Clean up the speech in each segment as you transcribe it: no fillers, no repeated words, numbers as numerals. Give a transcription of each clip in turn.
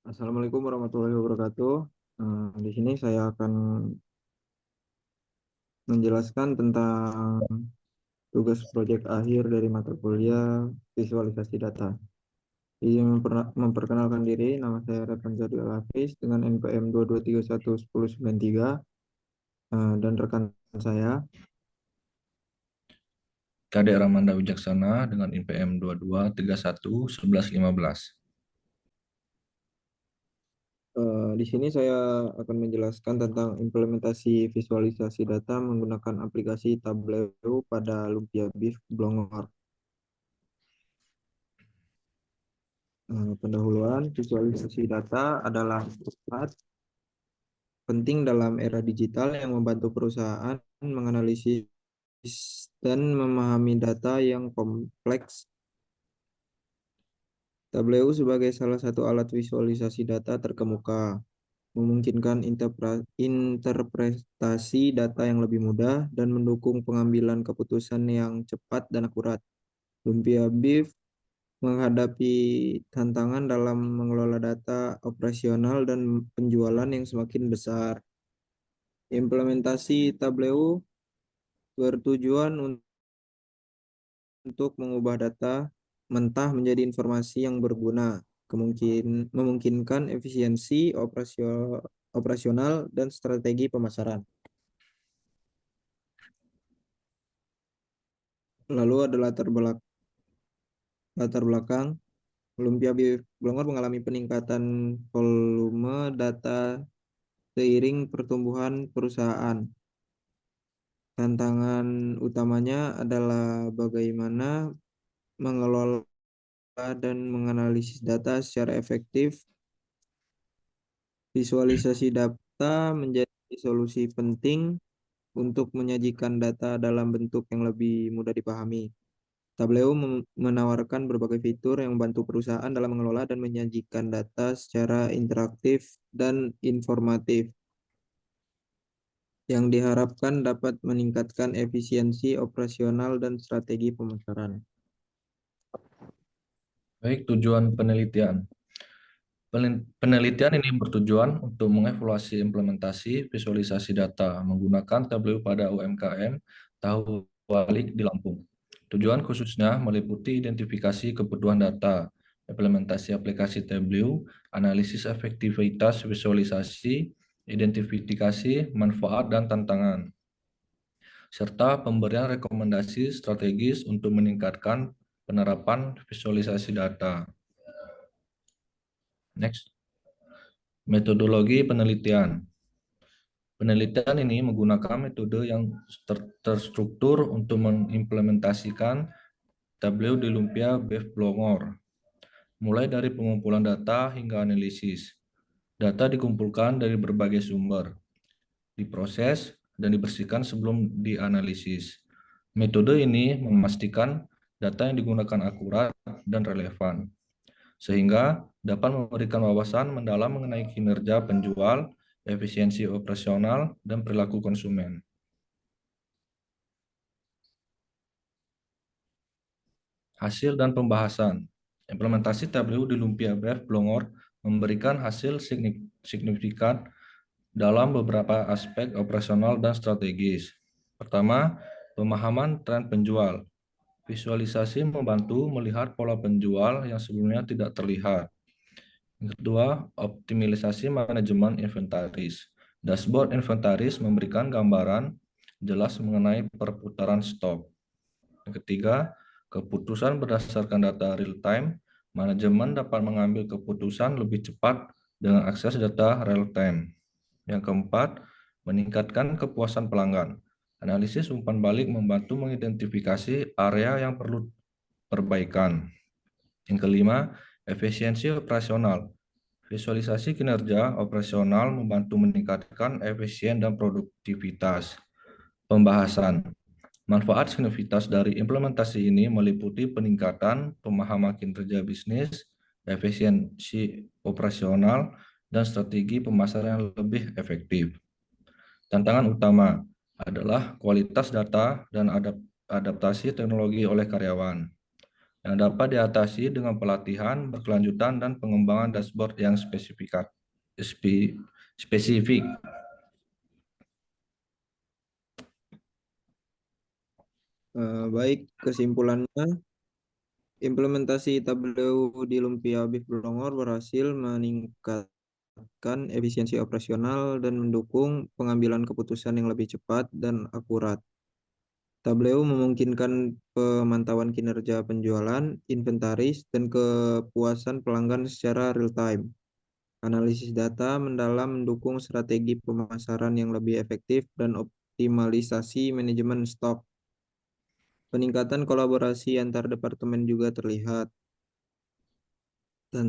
Assalamualaikum warahmatullahi wabarakatuh. Di sini saya akan menjelaskan tentang tugas proyek akhir dari mata kuliah visualisasi data. Izin memperkenalkan diri, nama saya Revan Zadil Hafiz dengan NPM 2231193 dan rekan saya. Kadek Ramanda Wijaksana dengan IPM 22311115. Di sini saya akan menjelaskan tentang implementasi visualisasi data menggunakan aplikasi Tableau pada Lumpia BIF Blongor. Pendahuluan, visualisasi data adalah alat penting dalam era digital yang membantu perusahaan menganalisis dan memahami data yang kompleks. Tableau sebagai salah satu alat visualisasi data terkemuka, memungkinkan interpretasi data yang lebih mudah dan mendukung pengambilan keputusan yang cepat dan akurat. Lumpia BIF menghadapi tantangan dalam mengelola data operasional dan penjualan yang semakin besar. Implementasi Tableau bertujuan untuk mengubah data mentah menjadi informasi yang berguna, memungkinkan efisiensi operasional dan strategi pemasaran. Lalu ada latar belakang. Lumpia Blongor mengalami peningkatan volume data seiring pertumbuhan perusahaan. Tantangan utamanya adalah bagaimana mengelola dan menganalisis data secara efektif. Visualisasi data menjadi solusi penting untuk menyajikan data dalam bentuk yang lebih mudah dipahami. Tableau menawarkan berbagai fitur yang membantu perusahaan dalam mengelola dan menyajikan data secara interaktif dan informatif, yang diharapkan dapat meningkatkan efisiensi operasional dan strategi pemasaran. Baik, tujuan penelitian. Penelitian ini bertujuan untuk mengevaluasi implementasi visualisasi data menggunakan Tableau pada UMKM Tahu Walik di Lampung. Tujuan khususnya meliputi identifikasi kebutuhan data, implementasi aplikasi Tableau, analisis efektivitas visualisasi, identifikasi manfaat dan tantangan, serta pemberian rekomendasi strategis untuk meningkatkan penerapan visualisasi data. Next, metodologi penelitian. Penelitian ini menggunakan metode yang terstruktur untuk mengimplementasikan Tableau di Lumpia BEF Blongor, mulai dari pengumpulan data hingga analisis. Data dikumpulkan dari berbagai sumber, diproses, dan dibersihkan sebelum dianalisis. Metode ini memastikan data yang digunakan akurat dan relevan, sehingga dapat memberikan wawasan mendalam mengenai kinerja penjual, efisiensi operasional, dan perilaku konsumen. Hasil dan pembahasan. Implementasi Tableau di Lumpia BEF Blongor memberikan hasil signifikan dalam beberapa aspek operasional dan strategis. Pertama, pemahaman tren penjual. Visualisasi membantu melihat pola penjual yang sebelumnya tidak terlihat. Yang kedua, optimalisasi manajemen inventaris. Dashboard inventaris memberikan gambaran jelas mengenai perputaran stok. Yang ketiga, keputusan berdasarkan data real time. Manajemen dapat mengambil keputusan lebih cepat dengan akses data real time. Yang keempat, meningkatkan kepuasan pelanggan. Analisis umpan balik membantu mengidentifikasi area yang perlu perbaikan. Yang kelima, efisiensi operasional. Visualisasi kinerja operasional membantu meningkatkan efisien dan produktivitas. Pembahasan. Manfaat signifikan dari implementasi ini meliputi peningkatan pemahaman kinerja bisnis, efisiensi operasional, dan strategi pemasaran yang lebih efektif. Tantangan utama adalah kualitas data dan adaptasi teknologi oleh karyawan. yang dapat diatasi dengan pelatihan berkelanjutan dan pengembangan dashboard yang spesifik. Baik, kesimpulannya, implementasi Tableau di Lumpia Beef Blongor berhasil meningkatkan efisiensi operasional dan mendukung pengambilan keputusan yang lebih cepat dan akurat. Tableau memungkinkan pemantauan kinerja penjualan, inventaris, dan kepuasan pelanggan secara real-time. Analisis data mendalam mendukung strategi pemasaran yang lebih efektif dan optimalisasi manajemen stok. Peningkatan kolaborasi antar departemen juga terlihat, dan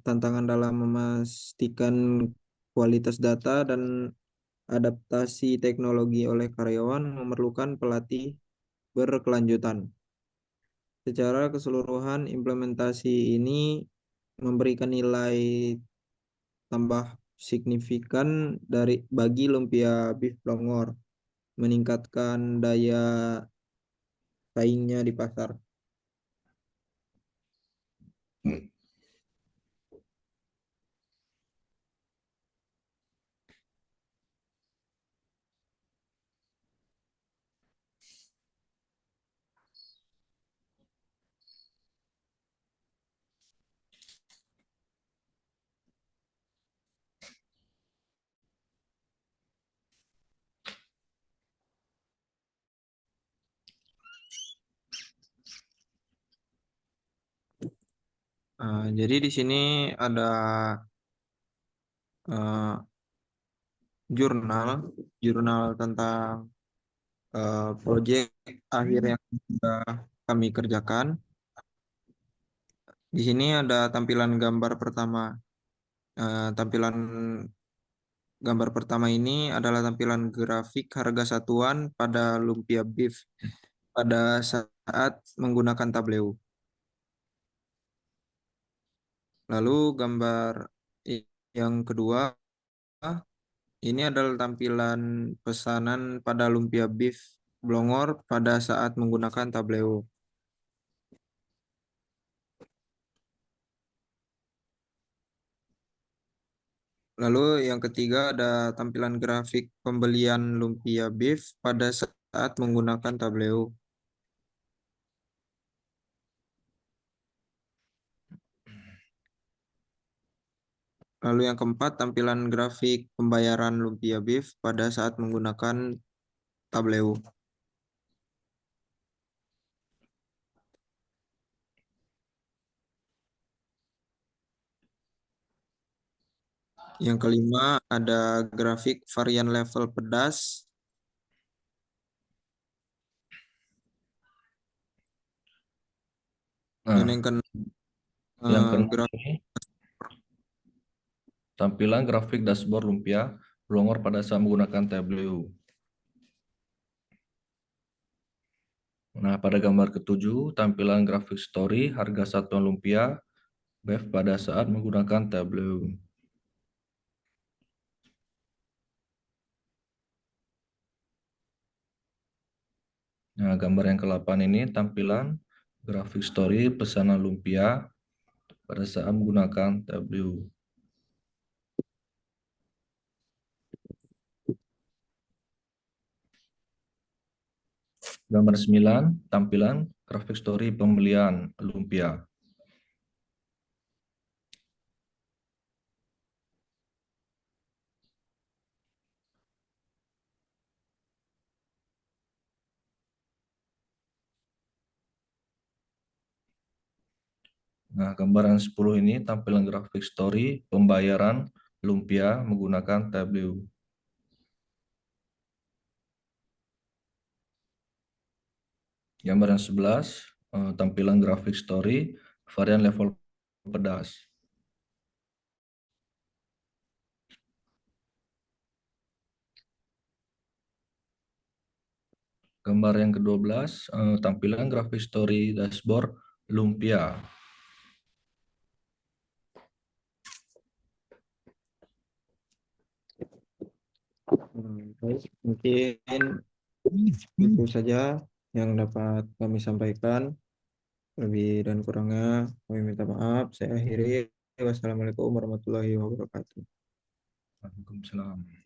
tantangan dalam memastikan kualitas data dan adaptasi teknologi oleh karyawan memerlukan pelatih berkelanjutan. Secara keseluruhan, implementasi ini memberikan nilai tambah signifikan bagi lumpia beef Blongor, meningkatkan daya saingnya di pasar. Jadi di sini ada uh, jurnal, jurnal tentang proyek akhir yang sudah kami kerjakan. Di sini ada tampilan gambar pertama. Tampilan gambar pertama ini adalah tampilan grafik harga satuan pada lumpia beef pada saat menggunakan Tableau. Lalu gambar yang kedua, ini adalah tampilan pesanan pada lumpia beef Blongor pada saat menggunakan Tableau. Lalu yang ketiga ada tampilan grafik pembelian lumpia beef pada saat menggunakan Tableau. Lalu yang keempat, tampilan grafik pembayaran lumpia beef pada saat menggunakan Tableau. Yang kelima, ada grafik varian level pedas. Dan Nah, yang keenam, yang keenam grafik ini tampilan grafik dashboard lumpia Blongor pada saat menggunakan Tableau. Nah, pada gambar ketujuh, tampilan grafik story harga satuan lumpia BEF pada saat menggunakan Tableau. Nah, gambar yang ke-8 ini tampilan grafik story pesanan lumpia pada saat menggunakan Tableau. Gambar 9, tampilan grafik story pembelian lumpia. Nah, gambaran 10 ini tampilan grafik story pembayaran lumpia menggunakan Tableau. Gambaran 11, tampilan grafik story varian level pedas. Gambar yang ke-12, tampilan grafik story dashboard lumpia. baik, mungkin itu saja yang dapat kami sampaikan. Lebih dan kurangnya kami minta maaf. Saya akhiri. Wassalamualaikum warahmatullahi wabarakatuh. Waalaikumsalam.